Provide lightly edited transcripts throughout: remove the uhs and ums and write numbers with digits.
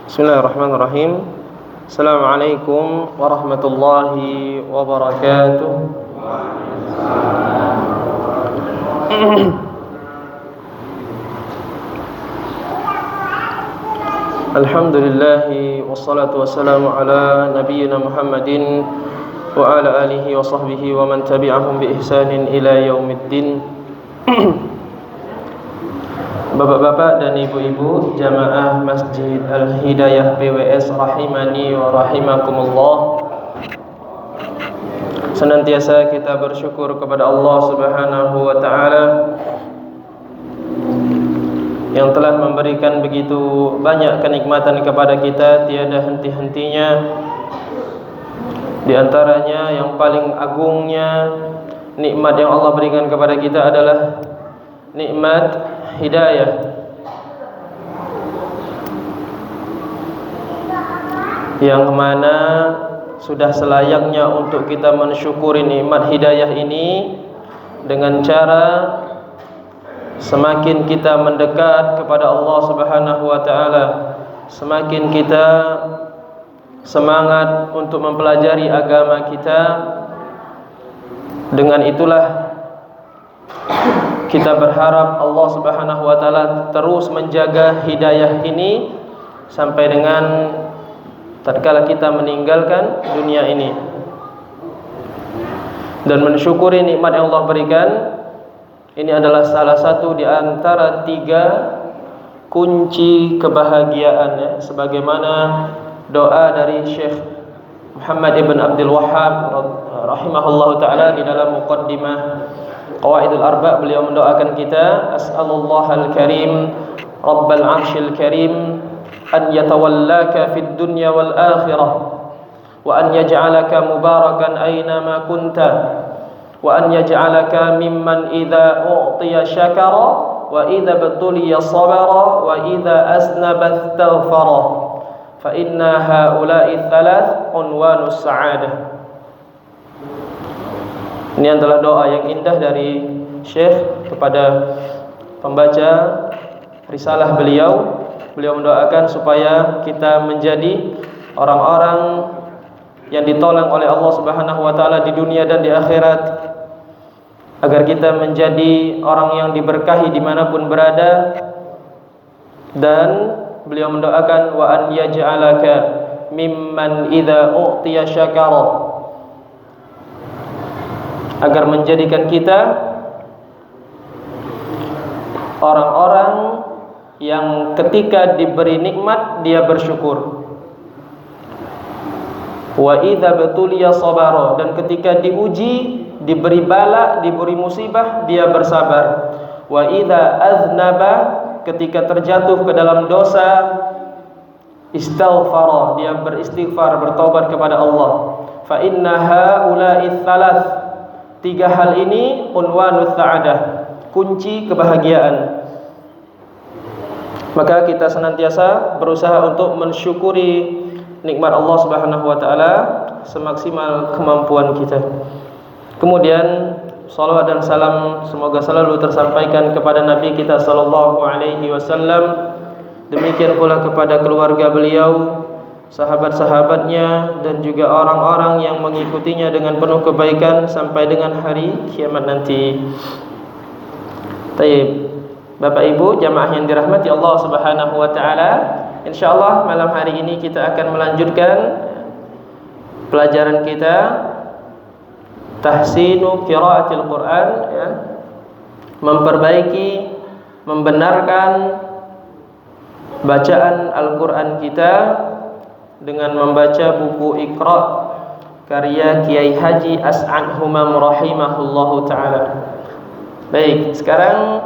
Bismillahirrahmanirrahim. Assalamualaikum warahmatullahi wabarakatuh. Alhamdulillahi wassalatu wassalamu ala nabiyyina Muhammadin wa ala alihi wa sahbihi wa man tabi'ahum bi ihsanin ila yaumiddin. Bapak-bapak dan ibu-ibu jamaah Masjid Al-Hidayah PWS rahimani wa rahimakumullah. Senantiasa kita bersyukur kepada Allah Subhanahu wa taala yang telah memberikan begitu banyak kenikmatan kepada kita, tiada henti-hentinya. Di antaranya yang paling agungnya nikmat yang Allah berikan kepada kita adalah nikmat hidayah, yang mana sudah selayaknya untuk kita mensyukuri nikmat hidayah ini dengan cara semakin kita mendekat kepada Allah Subhanahu wa taala, semakin kita semangat untuk mempelajari agama kita. Dengan itulah kita berharap Allah Subhanahu wa taala terus menjaga hidayah ini sampai dengan tatkala kita meninggalkan dunia ini. Dan mensyukuri nikmat yang Allah berikan ini adalah salah satu di antara 3 kunci kebahagiaan, ya, sebagaimana doa dari Syekh Muhammad ibn Abdul Wahhab rahimahullahu taala di dalam muqaddimah Qawaidul Arba', beliau mendoakan kita, as'alullahal karim rabbal 'arsyil karim an yatawallaka fid dunya wal akhirah wa an yaj'alaka mubarakan aina ma kunta wa an yaj'alaka mimman idza u'tiya syakara wa idza btuliya sabara wa idza asnaba istaghfara fa inna haula'i thalath unwanus sa'adah. Ini adalah doa yang indah dari Syekh kepada pembaca risalah beliau. Beliau mendoakan supaya kita menjadi orang-orang yang ditolong oleh Allah Subhanahu wa taala di dunia dan di akhirat, agar kita menjadi orang yang diberkahi dimanapun berada. Dan beliau mendoakan wa an yaj'alaka mimman idza u'tiya syakara, agar menjadikan kita orang-orang yang ketika diberi nikmat dia bersyukur. Wa idza btuliya sabara, dan ketika diuji, diberi bala, diberi musibah, dia bersabar. Wa idza aznaba, ketika terjatuh ke dalam dosa, istaghfara, dia beristighfar, bertobat kepada Allah. Fa inna haula'i thalath, 3 hal ini unwanus sa'adah, kunci kebahagiaan. Maka kita senantiasa berusaha untuk mensyukuri nikmat Allah Subhanahu wa taala semaksimal kemampuan kita. Kemudian salawat dan salam semoga selalu tersampaikan kepada Nabi kita sallallahu alaihi wasallam, demikian pula kepada keluarga beliau, sahabat-sahabatnya, dan juga orang-orang yang mengikutinya dengan penuh kebaikan sampai dengan hari kiamat nanti. Baik, Bapak Ibu jamaah yang dirahmati Allah Subhanahu wa taala, insyaallah malam hari ini kita akan melanjutkan pelajaran kita tahsinu qiraatil Quran, ya, memperbaiki, membenarkan bacaan Al-Quran kita dengan membaca buku Iqra karya Kiai Haji As'ad Humam rahimahullahu taala. Baik, sekarang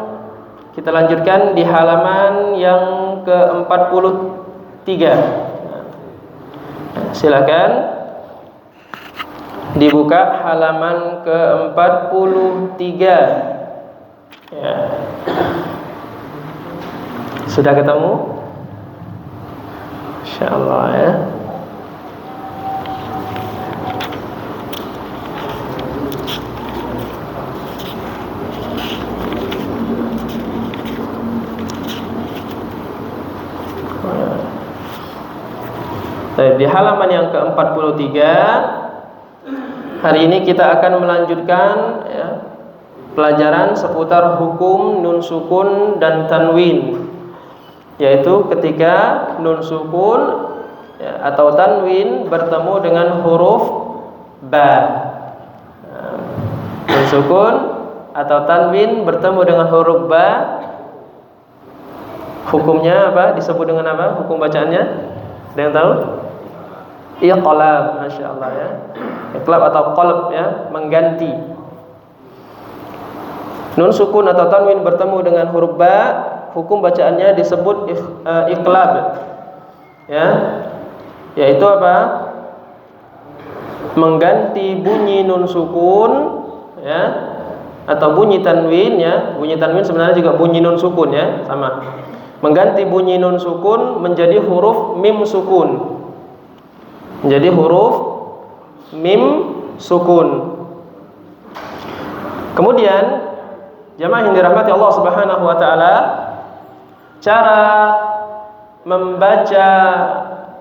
kita lanjutkan di halaman yang ke-43. Silakan dibuka halaman ke-43. Ya. Sudah ketemu? Insyaallah, ya. Di halaman yang ke-43 hari ini kita akan melanjutkan ya, pelajaran seputar hukum nun sukun dan tanwin, yaitu ketika nun sukun ya, atau tanwin bertemu dengan huruf ba. Nun sukun atau tanwin bertemu dengan huruf ba, hukumnya apa? Disebut dengan apa? Hukum bacaannya? Ada yang tahu? Iqlab, masya Allah ya. Iqlab atau qalb ya, mengganti. Nun sukun atau tanwin bertemu dengan huruf ba, hukum bacaannya disebut iqlab. Ya. Yaitu apa? Mengganti bunyi nun sukun ya, atau bunyi tanwin ya. Bunyi tanwin sebenarnya juga bunyi nun sukun ya, sama. Mengganti bunyi nun sukun menjadi huruf mim sukun. Menjadi huruf mim sukun. Kemudian jamaah yang dirahmati Allah Subhanahu wa taala, cara membaca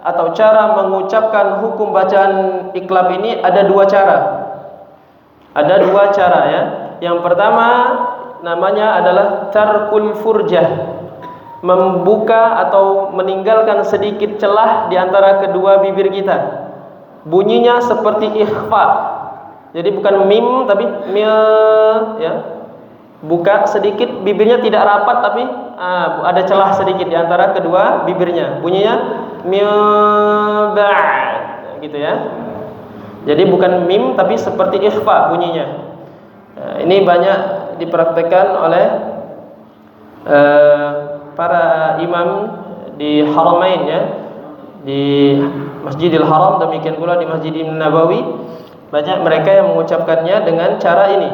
atau cara mengucapkan hukum bacaan iqlab ini ada dua cara. Ada dua cara ya. Yang pertama namanya adalah tarkul furjah, membuka atau meninggalkan sedikit celah di antara kedua bibir kita. Bunyinya seperti ikhfa. Jadi bukan mim tapi mil ya. Buka sedikit, bibirnya tidak rapat tapi ada celah sedikit di antara kedua bibirnya. Bunyinya mil ba' gitu ya. Jadi bukan mim tapi seperti ikhfa bunyinya. Ini banyak dipraktekkan oleh para imam di Haramain ya, di Masjidil Haram, demikian pula di Masjidil Nabawi. Banyak mereka yang mengucapkannya dengan cara ini,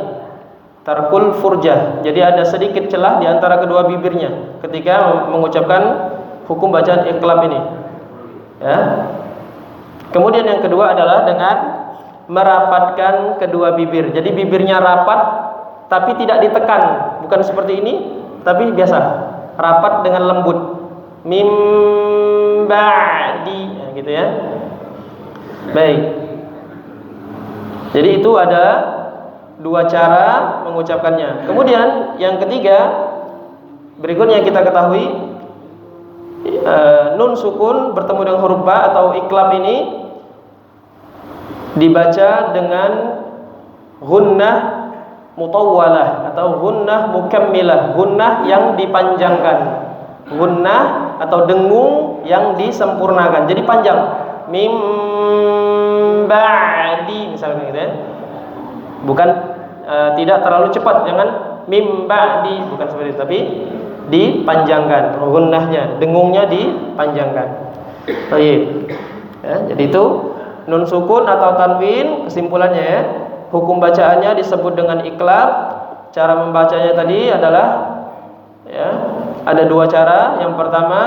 tarkul furjah. Jadi ada sedikit celah di antara kedua bibirnya ketika mengucapkan hukum bacaan iqlab ini ya. Kemudian yang kedua adalah dengan merapatkan kedua bibir. Jadi bibirnya rapat tapi tidak ditekan, bukan seperti ini tapi biasa rapat dengan lembut, mim ba'di ya, gitu ya. Baik. Jadi itu ada dua cara mengucapkannya. Kemudian yang ketiga, berikutnya kita ketahui nun sukun bertemu dengan huruf ba atau iqlab ini dibaca dengan gunnah mutawwalah atau gunnah mukammilah, gunnah yang dipanjangkan, gunnah atau dengung yang disempurnakan. Jadi panjang, mim ba'di misalnya gitu ya. Bukan tidak terlalu cepat, jangan mim ba'di, bukan seperti itu, tapi dipanjangkan gunnahnya, dengungnya dipanjangkan. Baik. Ya, jadi itu nun sukun atau tanwin, kesimpulannya ya. Hukum bacaannya disebut dengan iqlab. Cara membacanya tadi adalah ya, ada dua cara. Yang pertama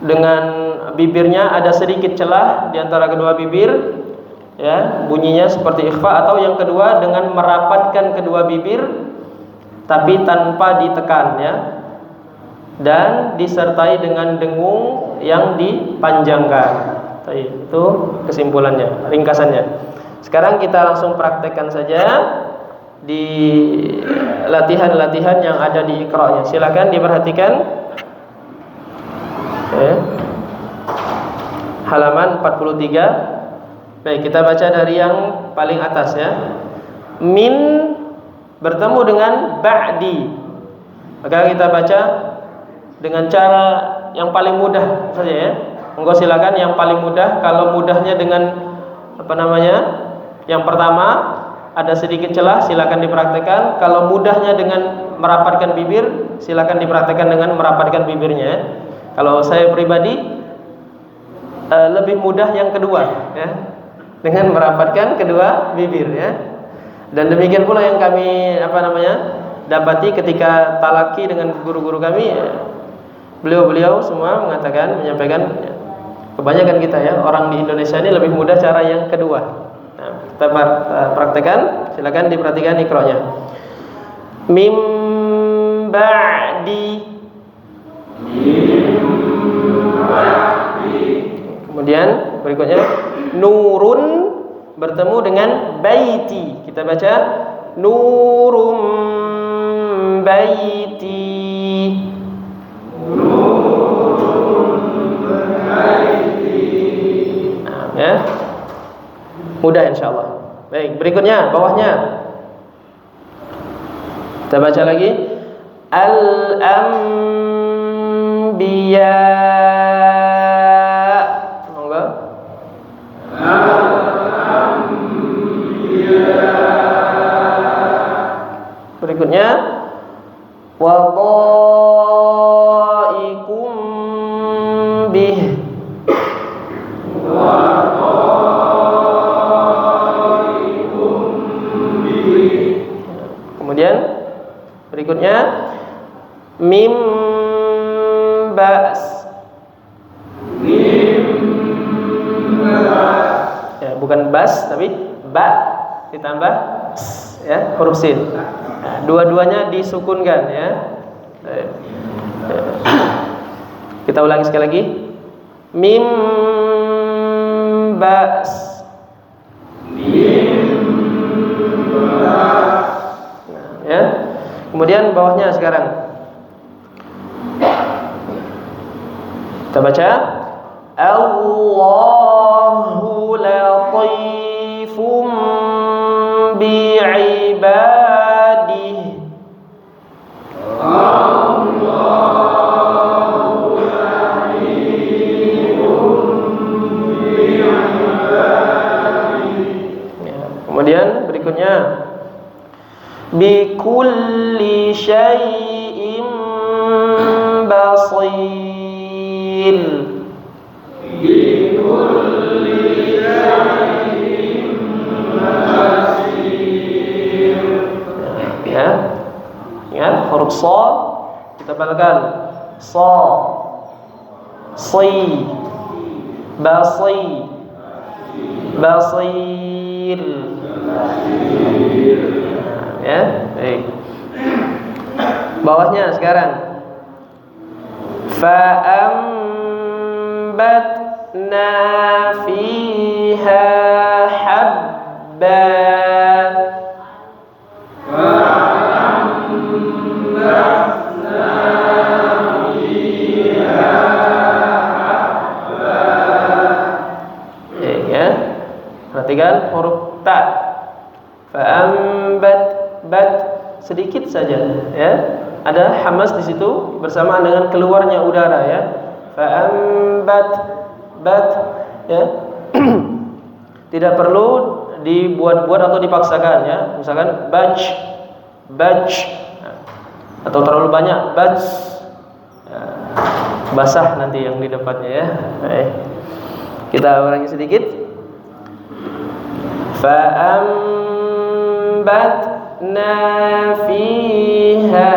dengan bibirnya ada sedikit celah di antara kedua bibir ya, bunyinya seperti ikhfa. Atau yang kedua dengan merapatkan kedua bibir tapi tanpa ditekan ya, dan disertai dengan dengung yang dipanjangkan. Itu kesimpulannya, ringkasannya. Sekarang kita langsung praktekkan saja di latihan-latihan yang ada di Iqra-nya. Silakan diperhatikan. Halaman 43. Baik, kita baca dari yang paling atas ya. Min bertemu dengan ba'di. Maka kita baca dengan cara yang paling mudah saja ya. Monggo silakan yang paling mudah. Kalau mudahnya dengan yang pertama ada sedikit celah, silakan dipraktekkan. Kalau mudahnya dengan merapatkan bibir, silakan dipraktekkan dengan merapatkan bibirnya. Kalau saya pribadi lebih mudah yang kedua ya, dengan merapatkan kedua bibir ya. Dan demikian pula yang kami dapati ketika talaki dengan guru-guru kami ya, beliau-beliau semua menyampaikan kebanyakan kita ya, orang di Indonesia ini lebih mudah cara yang kedua. Nah, kita praktekkan, silakan diperhatikan Iqra-nya. Mim ba'di. Kemudian berikutnya nurun bertemu dengan baiti. Kita baca nurum baiti. Nah, ya. Mudah insyaallah. Baik, berikutnya bawahnya. Kita baca lagi al-anbiya. Monggo. Berikutnya wa dhaikum bih. Kemudian berikutnya mim bas. Ya, bukan bas tapi ba ditambah s, ya, huruf sin. Nah, dua-duanya disukunkan, ya. Kita ulangi sekali lagi. Mim bas. Nah, ya. Kemudian bawahnya sekarang. Kita baca Allahu latifum bi'ibadihi. Kemudian berikutnya bikulli syai'in basir. Bikulli syai'in basir. Ya. Ingat huruf sha kita batalkan. Sha, si, basi, basir. Ya, baik. Bawahnya sekarang. Fa'ambatna fiha habba. Ya, perhatikan huruf ta. Fa'ambat bat sedikit saja, ya. Ada hamas di situ bersamaan dengan keluarnya udara, ya. Fa'ambat bat, ya. Tidak perlu dibuat-buat atau dipaksakan, ya. Misalkan baj atau terlalu banyak baj, ya. Basah nanti yang di depannya, ya. Baik. Kita ulangi sedikit. Fa'ambatna fiha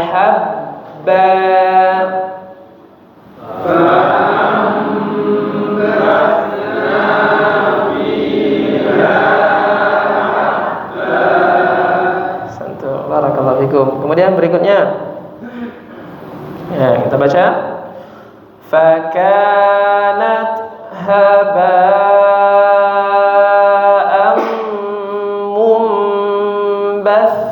habba. Santu, barakallahu fikum. Kemudian berikutnya, ya, kita baca fakanat haba'an mumbatha.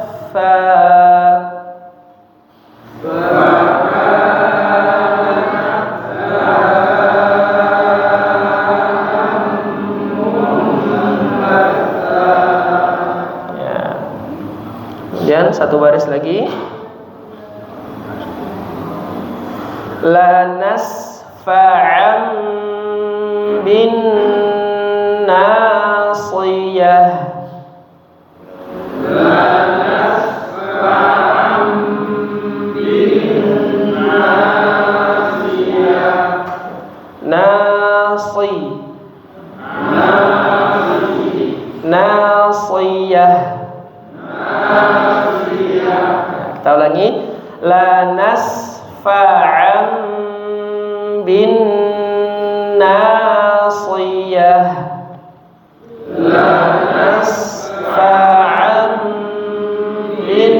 Ya. Kemudian satu baris lagi. La nasfa'an bin nasiyah. La nasfa'an bin nasiyah. Nasi, nasiyah. Kita ulangi. La nasfa'an bin nasiyah. La nasfa'an bin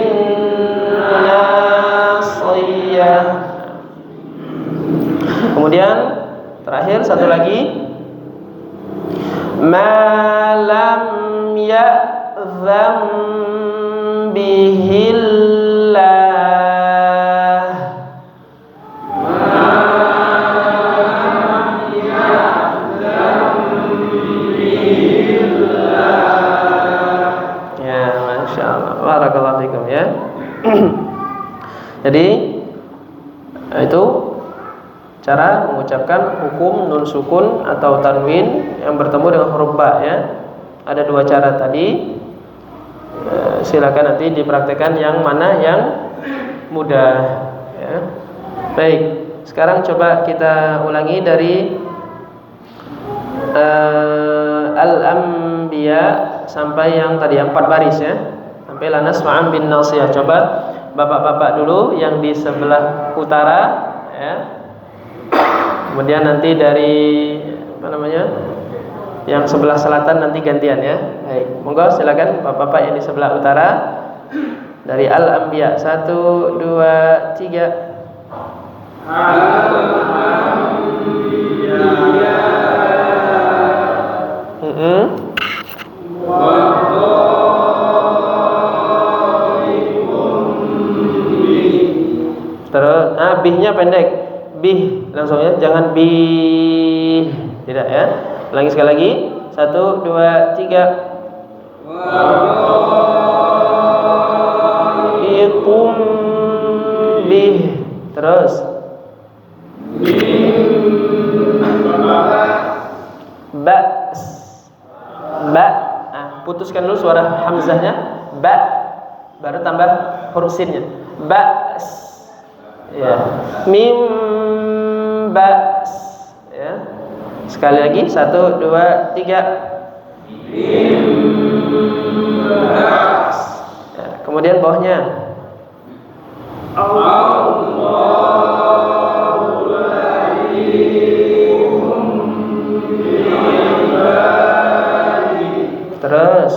nasiyah. Kemudian Terakhir satu lagi. Ma lam ya'zam bihillah. Ya, Masya Allah. Barakallahu fikum ya. Jadi itu cara mengucapkan hukum nun sukun atau tanwin yang bertemu dengan huruf ba ya. Ada dua cara tadi. Silakan nanti dipraktekkan yang mana yang mudah ya. Baik, sekarang coba kita ulangi dari Al-Anbiya sampai yang tadi 4 baris ya. Sampai la nasma'an bin nasiyah. Coba bapak-bapak dulu yang di sebelah utara ya. Kemudian nanti dari yang sebelah selatan nanti gantian ya. Baik, monggo silakan bapak-bapak yang di sebelah utara dari Al-Anbiya 1 2 3. Terus bihnya pendek. Bih langsung ya, jangan bih. Tidak ya. Ulangi sekali lagi. 1 2 3. Ikum bih. Terus Ba's. Ba. Putuskan dulu suara hamzahnya. Ba. Baru tambah huruf sinnya. Ba's. Ya. Mim ba's. Ya. Sekali lagi 1 2 3. Mim ba's. Ya. Kemudian bawahnya terus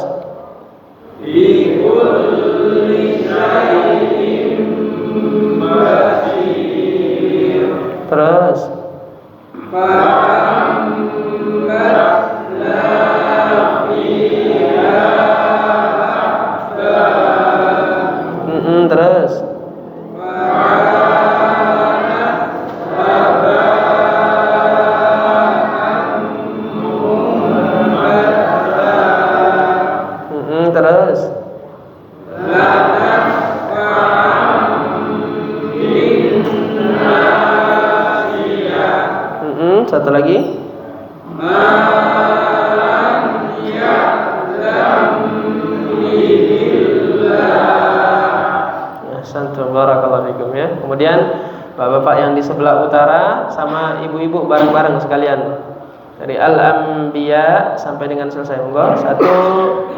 terus terus terus satu lagi santum barakallahu fikum ya. Kemudian bapak-bapak yang di sebelah utara sama ibu-ibu bareng-bareng sekalian dari Al-Anbiya sampai dengan selesai. Monggo 1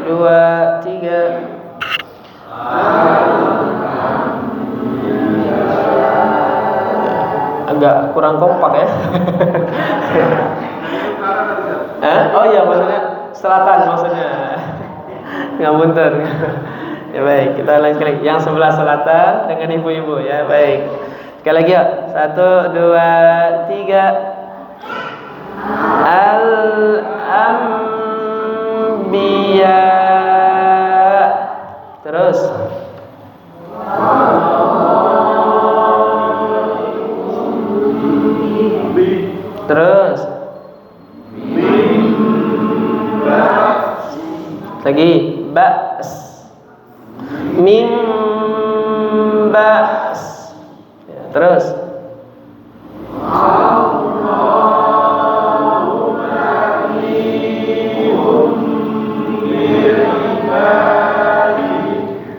2 3. Agak kurang kompak ya. Oh iya, maksudnya selatan maksudnya. Ngapunten. Ya baik, kita ulangi sekali. Yang sebelah selatan dengan ibu-ibu ya. Baik. Sekali lagi ya. 1 2 3. Al-Anbiya. Terus terus lagi ba's. Mim ba's ya, terus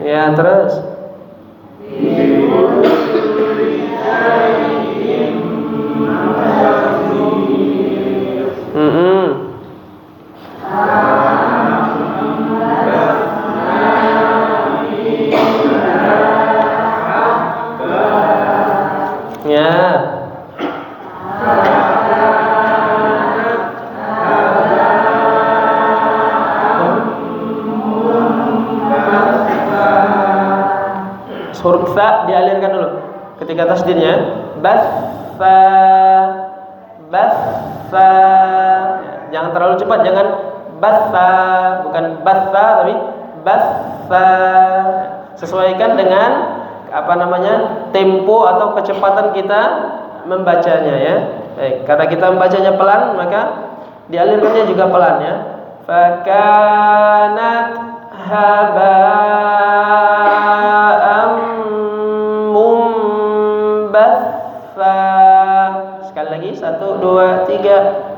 ya, terus huruf fa dialirkan dulu ketika tasdidnya. Batha Batha. Jangan terlalu cepat, jangan batha, bukan batha tapi batha. Sesuaikan dengan tempo atau kecepatan kita membacanya ya. Baik, karena kita membacanya pelan maka dialirkannya juga pelan ya. Fakanat haba'am mumbatha. Sekali lagi 1 2 3.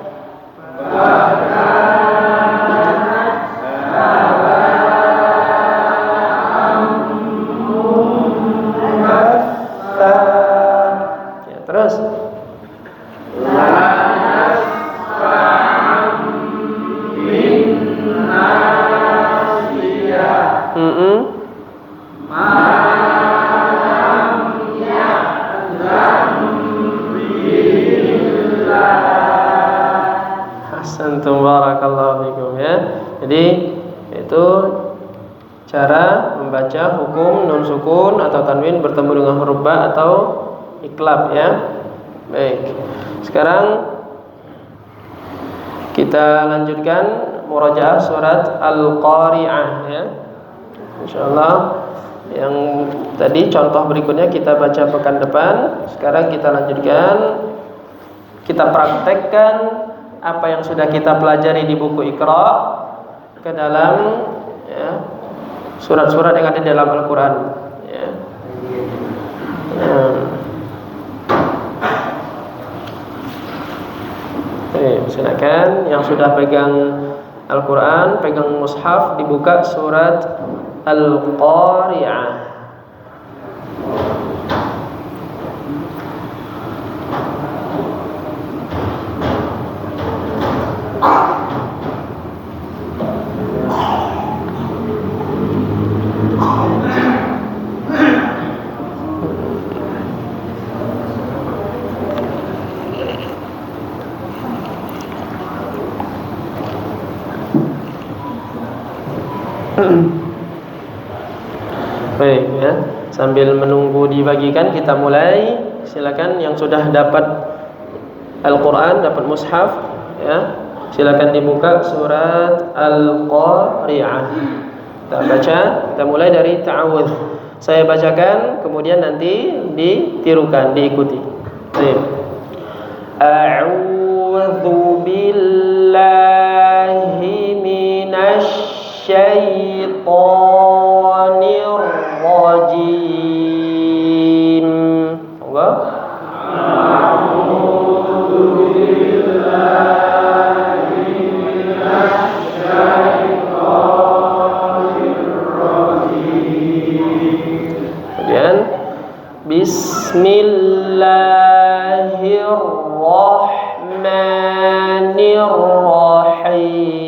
Ya, terus. Hasantum barakallahu fikum ya. Jadi itu cara membaca hukum nun sukun atau tanwin bertemu dengan huruf ba atau iklab ya. Baik. Sekarang kita lanjutkan murajaah surat Al-Qari'ah ya. Insyaallah yang tadi contoh berikutnya kita baca pekan depan. Sekarang kita lanjutkan, kita praktekkan apa yang sudah kita pelajari di buku Iqra ke dalam ya, surat-surat yang ada di dalam Al-Quran ya. Silakan yang sudah pegang Al-Quran, pegang mushaf, dibuka surat Al-Qari'ah. Baik ya, sambil menunggu dibagikan kita mulai. Silakan yang sudah dapat Al-Quran, dapat mushaf ya, silakan dibuka surat Al-Qari'ah. Kita baca, kita mulai dari ta'awudz. Saya bacakan, kemudian nanti ditirukan, diikuti. Baik. A'udzu billahi minasy syaitonir rajim. Allah. A'udzu billahi minasy syaitonir rajim. Kemudian Bismillahirrahmanirrahim.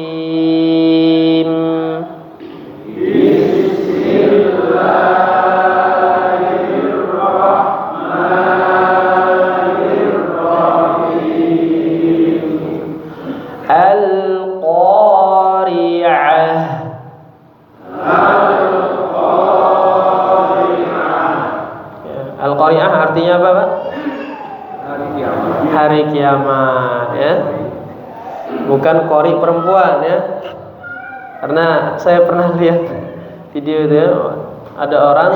Al-Qari'ah artinya apa, Pak? Hari kiamat ya. Bukan qari perempuan ya. Karena saya pernah lihat video itu ya, ada orang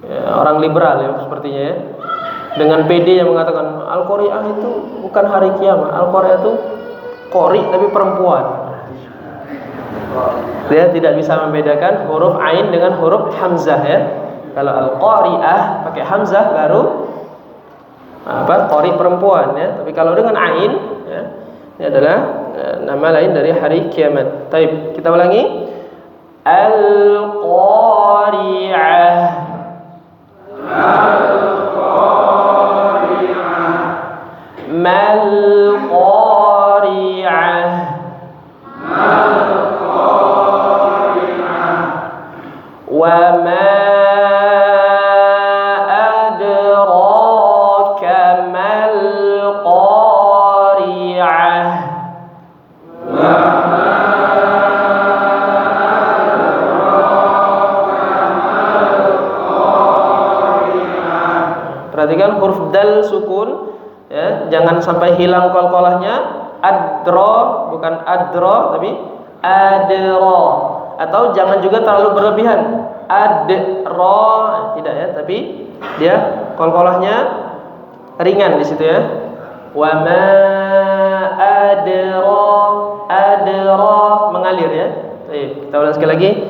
ya, orang liberal ya sepertinya ya, dengan PD yang mengatakan Al-Qari'ah itu bukan hari kiamat. Al-Qari'ah itu qari tapi perempuan. Dia tidak bisa membedakan huruf ain dengan huruf hamzah ya. Kalau Al-Qari'ah pakai hamzah baru qari perempuan ya. Tapi kalau dengan ain ya, ini adalah nama lain dari hari kiamat. Baik, kita ulangi. Al-Qari'ah. Al-Qari'ah. Mal Qari'ah. Mal-Qari'ah. Wa ma perhatikan huruf dal sukun, Ya, jangan sampai hilang qalqalahnya. Adra bukan adra tapi adra. Atau jangan juga terlalu berlebihan. Adra tidak ya, tapi dia qalqalahnya ringan di situ ya. Wa ma adra mengalir ya. Baik, kita ulang sekali lagi.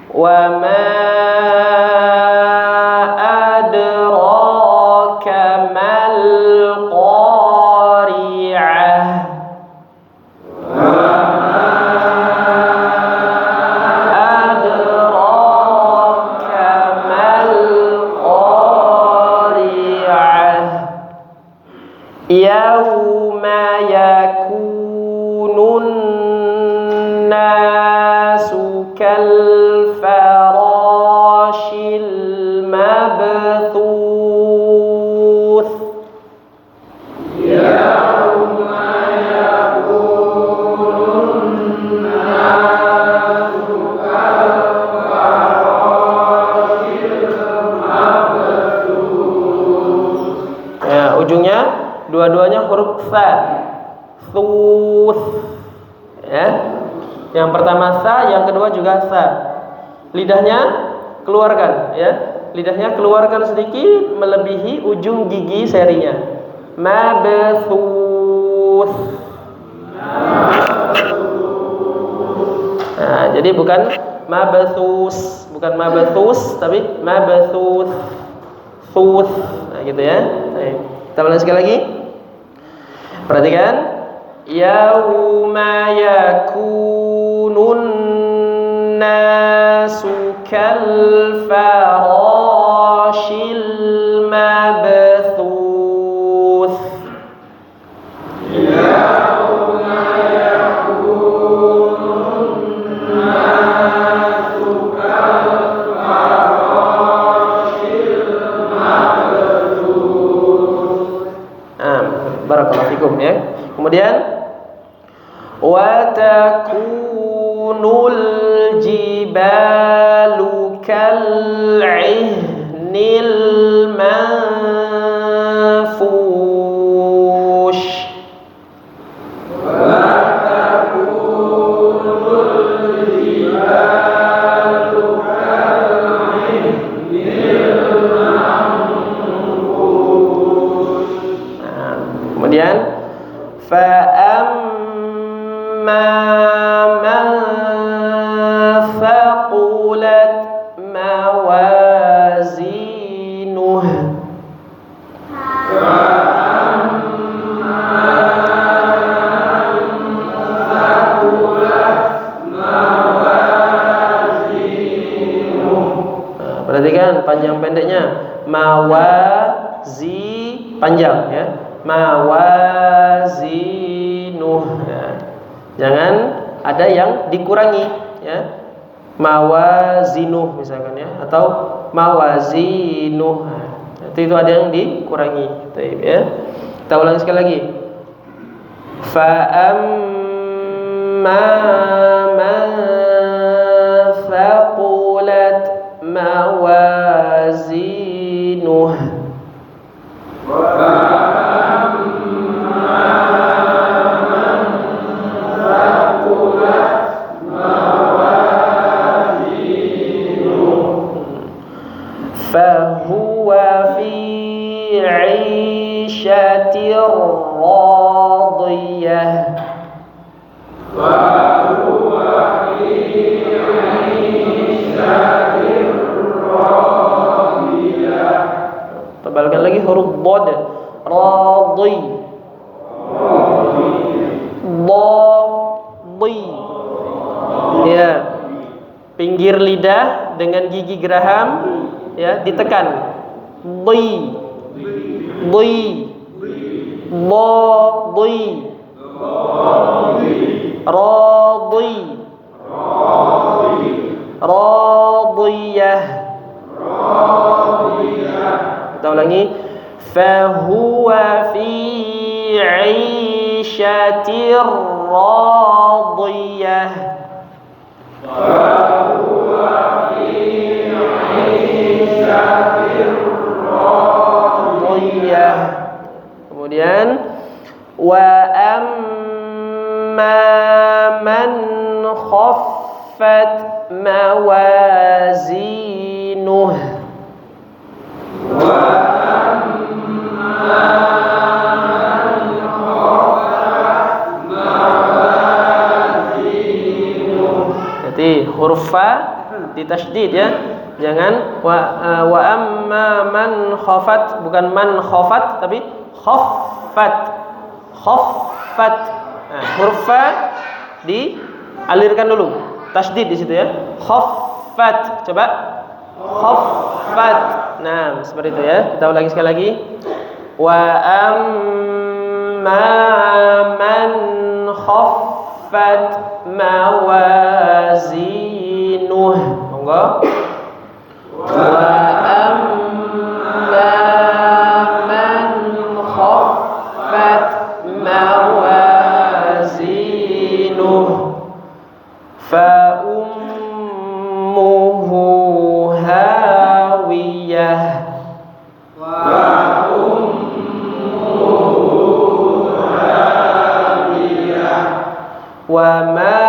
Wa ma adraka mal qari'ah. Yauma yakunun nasu kal farashil mabthuth. Yauma yakunun nasu kal farashil mabthuth. Ya, ujungnya dua-duanya huruf sa, thuth, ya. Yang pertama sa, yang kedua juga sa. Lidahnya keluarkan, ya. Lidahnya keluarkan sedikit melebihi ujung gigi serinya. Mabthuth. Nah, jadi bukan mabthus, bukan mabthus, tapi mabthuth, thuth. Nah, gitu ya. Baik. Kita ulang sekali lagi. Perhatikan. Yauma yakunun nasu kal farashil mabthuth. Yauma yakunun nasu kal farashil mabthuth. Barakallahu fikum ya. Kemudian wa takunul jibalu kal'ihnil manfush. Wa takunul jibalu kal'ihnil manfush. Kemudian fa'amma man thaqulat mawazinuh. Perhatikan panjang pendeknya. Mawazi panjang ya. Mawazinuh ya. Jangan ada yang dikurangi ya. Mawazinuh misalkan ya, atau mawazinuh. Nah, itu ada yang dikurangi. Baik ya. Kita ulangi sekali lagi. Fa amma man thaqulat mawazinuh. Fahuwa fi 'ishatir radiyah. Fahuwa fi 'ishatir radiyah. Tebalkan lagi huruf dhad. Radhi. Dhadi. Ya. Pinggir lidah dengan gigi geraham ya ditekan. Dhi. Dhi. Dhadi. Radhi. Radiyah. Kita ulangi. Fahuwa fi 'ishatir radiyah. Fahuwa fi 'ishatir radiyah. Kemudian wa amma man khaffat mawazinuh. Wa amma man khaffat mawazinuh. Jadi huruf fa ditasydid ya. Jangan wa amma man khafat, bukan man khafat tapi khaffat. Khaffat. Nah, huruf fa dialirkan dulu. Tasydid di situ ya. Khaffat. Coba. Khaffat. Nah, seperti itu ya. Kita ulangi sekali lagi. Wa amma man khaffat mawazinuh. Monggo. Wa amma man khaffat mawazinuh fa ummuhu hawiyah. Wa ummuhu hawiyah. Wa ma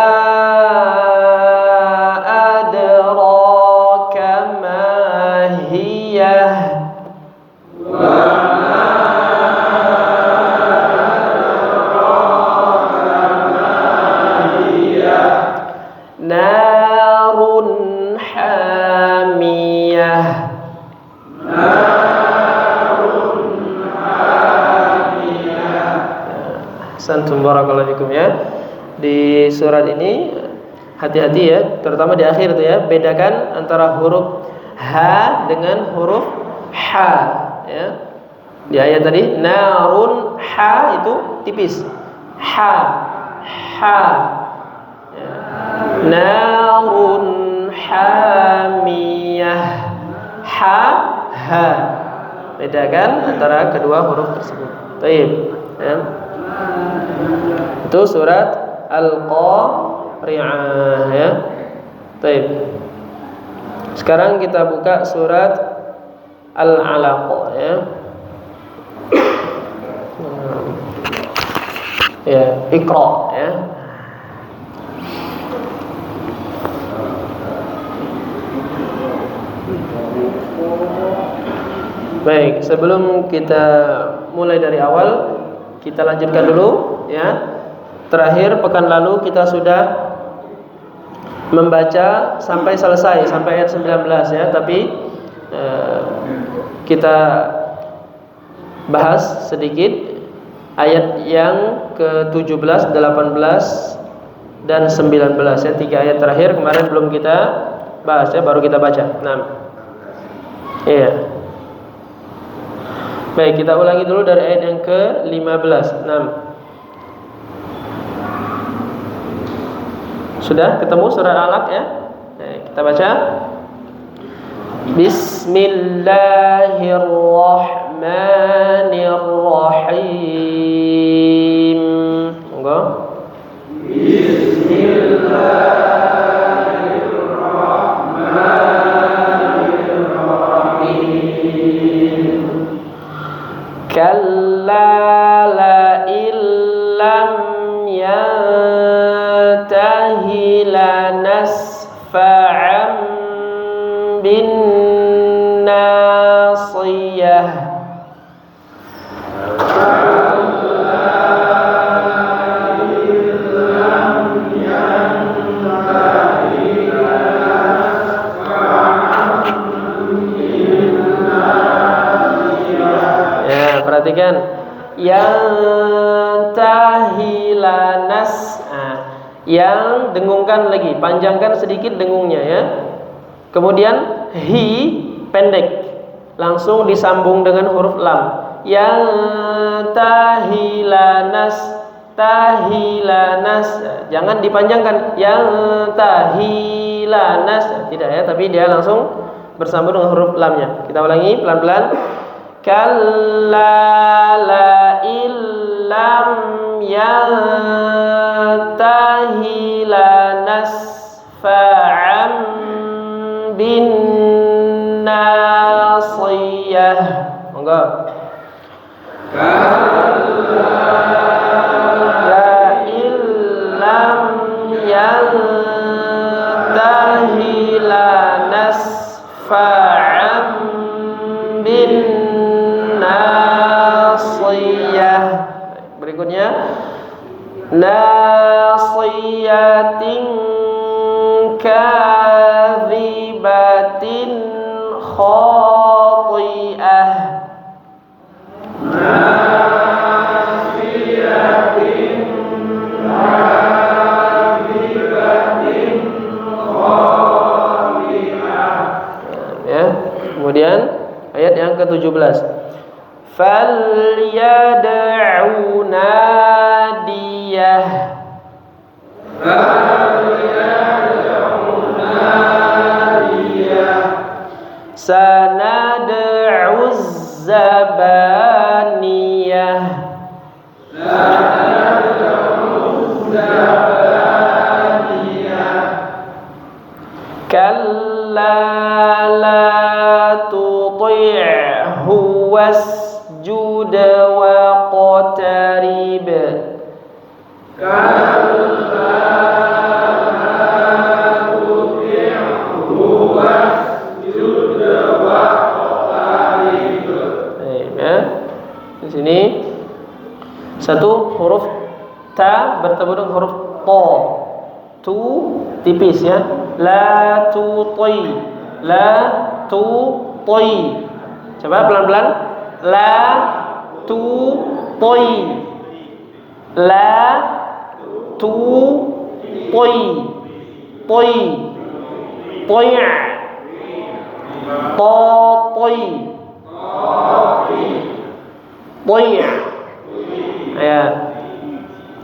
Santum barakallahu fikum ya. Di surat ini hati-hati ya, terutama di akhir itu ya, bedakan antara huruf ha dengan huruf ha ya. Di ayat tadi narun ha itu tipis. Ha ya. Narun hamiyah. Ha bedakan antara kedua huruf tersebut. Baik ya. Itu surat Al-Qari'ah ya. Baik. Sekarang kita buka surat Al-Alaq ya. Ya, Iqra ya. Baik, sebelum kita mulai dari awal, kita lanjutkan dulu ya. Terakhir pekan lalu kita sudah membaca sampai selesai, sampai ayat 19 ya, tapi kita bahas sedikit ayat yang ke-17, 18 dan 19 ya. 3 ayat terakhir kemarin belum kita bahas ya, baru kita baca. Nah. Iya. Baik, kita ulangi dulu dari ayat yang ke-15. 6. Sudah ketemu surah Al-Alaq ya? Kita baca. Bismillahirrahmanirrahim. Monggo. Bismillahirrahmanirrahim. Kalla la illam yantahi lanasfa'an bin nasiyah. Perhatikan yang tahilanas, yang dengungkan lagi, panjangkan sedikit dengungnya ya. Kemudian hi pendek, langsung disambung dengan huruf lam. Yang tahilanas, jangan dipanjangkan. Yang tahilanas, tidak ya, tapi dia langsung bersambung dengan huruf lamnya. Kita ulangi pelan-pelan. Kalla la illam yantahi lanasfa'an bin nasiyah. Monggo. nasiyatin kadhibatin khati'ah. Nasiyatin kadhibatin khati'ah. Ya, kemudian ayat yang ke-17. Falyad'u nadiyah. Sanad'u zabaniyah. Kalla la tuti'hu wasjud waqtarib. Ya. Di sini satu huruf ta bertemu dengan huruf to. Tu tipis ya. La tuti. La tuti. Coba pelan-pelan. La tuti. La tuti. Toi. Toya. Toi. Toya. Ya.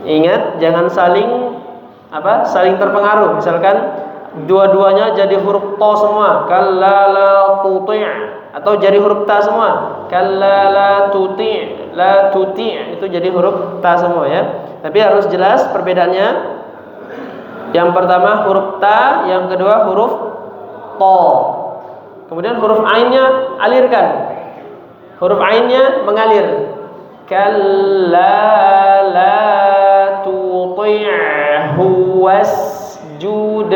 Ingat jangan saling saling terpengaruh. Misalkan dua-duanya jadi huruf to semua, kalla la tuti', atau jadi huruf ta semua, kalla la tuti', la tuti' itu jadi huruf ta semua ya. Tapi harus jelas perbedaannya. Yang pertama huruf ta, yang kedua huruf to. Kemudian huruf ainnya alirkan. Huruf ainnya mengalir. Kalla la tuti'hu wasjud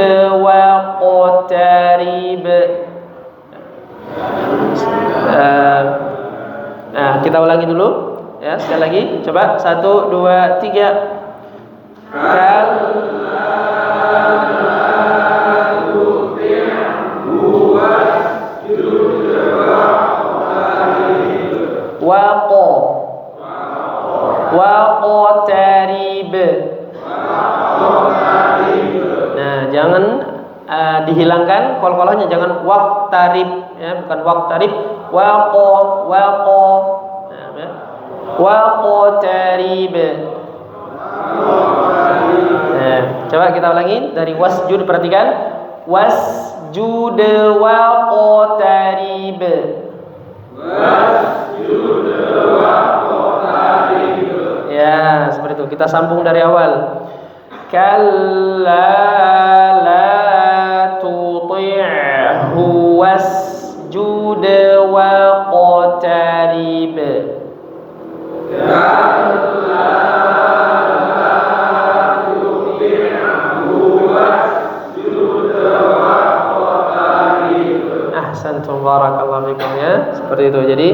waqtarib. Nah, kita ulangi dulu ya, sekali lagi. Coba 1 2 3. Waqtarib. Nah, jangan dihilangkan kol-kolahnya, jangan waqtarib ya, bukan waqtarib, waqo. Nah, ya. Waqtarib. Nah, coba kita ulangi dari wasjud, perhatikan. Wasjud waqtarib. Wasjud waqtarib. Ya, seperti itu. Kita sambung dari awal. Kalla la tuti'hu wasjud waqtarib. Ahsantum, barakallahu fikum ya. Seperti itu. Jadi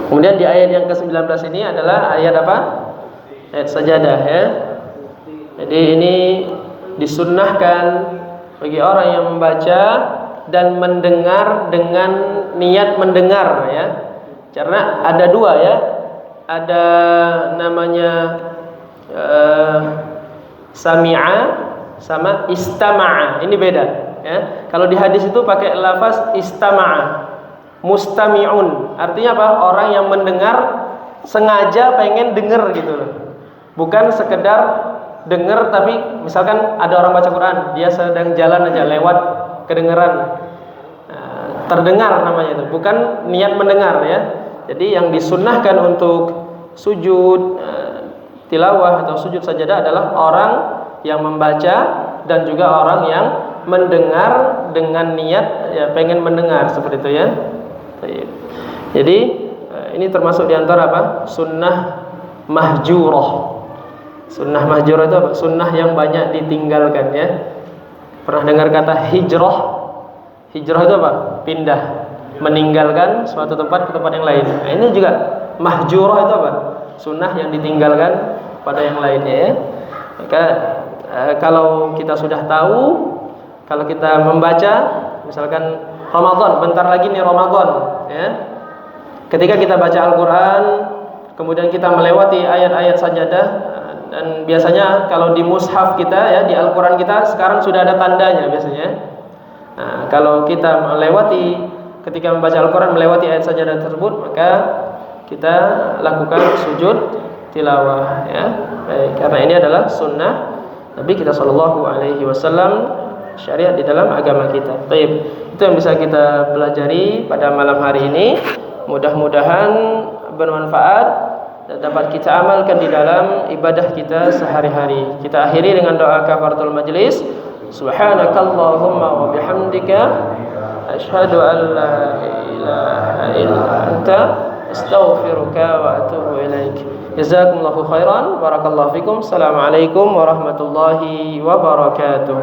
kemudian di ayat yang ke-19 ini adalah ayat apa? Ayat sajadah ya. Jadi ini disunnahkan bagi orang yang membaca dan mendengar dengan niat mendengar ya. Karena ada dua ya. Ada namanya sami'a sama istama'a. Ini beda ya. Kalau di hadis itu pakai lafaz istama'a. Mustami'un artinya apa? Orang yang mendengar sengaja pengen dengar gitu loh. Bukan sekedar dengar, tapi misalkan ada orang baca Quran, dia sedang jalan aja lewat kedengeran, terdengar namanya itu, bukan niat mendengar ya. Jadi yang disunnahkan untuk sujud tilawah atau sujud sajadah adalah orang yang membaca dan juga orang yang mendengar dengan niat ya pengen mendengar, seperti itu ya. Jadi ini termasuk diantara apa? Sunnah mahjurah. Sunnah mahjurah itu apa? Sunnah yang banyak ditinggalkan ya. Pernah dengar kata hijrah? Hijrah itu apa? Pindah, meninggalkan suatu tempat ke tempat yang lain. Nah, ini juga mahjurah itu apa? Sunnah yang ditinggalkan pada yang lainnya ya. Maka kalau kita sudah tahu, kalau kita membaca misalkan Ramadan, bentar lagi nih Ramadan ya. Ketika kita baca Al-Qur'an, kemudian kita melewati ayat-ayat sajadah, dan biasanya kalau di mushaf kita ya, di Al-Qur'an kita sekarang sudah ada tandanya biasanya. Nah, kalau kita melewati ketika membaca Al-Qur'an melewati ayat sajadah tersebut, maka kita lakukan sujud tilawah ya. Baik, karena ini adalah sunnah Nabi kita sallallahu alaihi wasallam, syariat di dalam agama kita. Baik, itu yang bisa kita pelajari pada malam hari ini. Mudah-mudahan bermanfaat dan dapat kita amalkan di dalam ibadah kita sehari-hari. Kita akhiri dengan doa kafaratul majlis. Subhanakallahumma wa bihamdika asyhadu an la ilaha illa anta astaghfiruka wa atubu ilaik. Jazakumullahu khairan, barakallahu fikum. Assalamualaikum warahmatullahi wabarakatuh.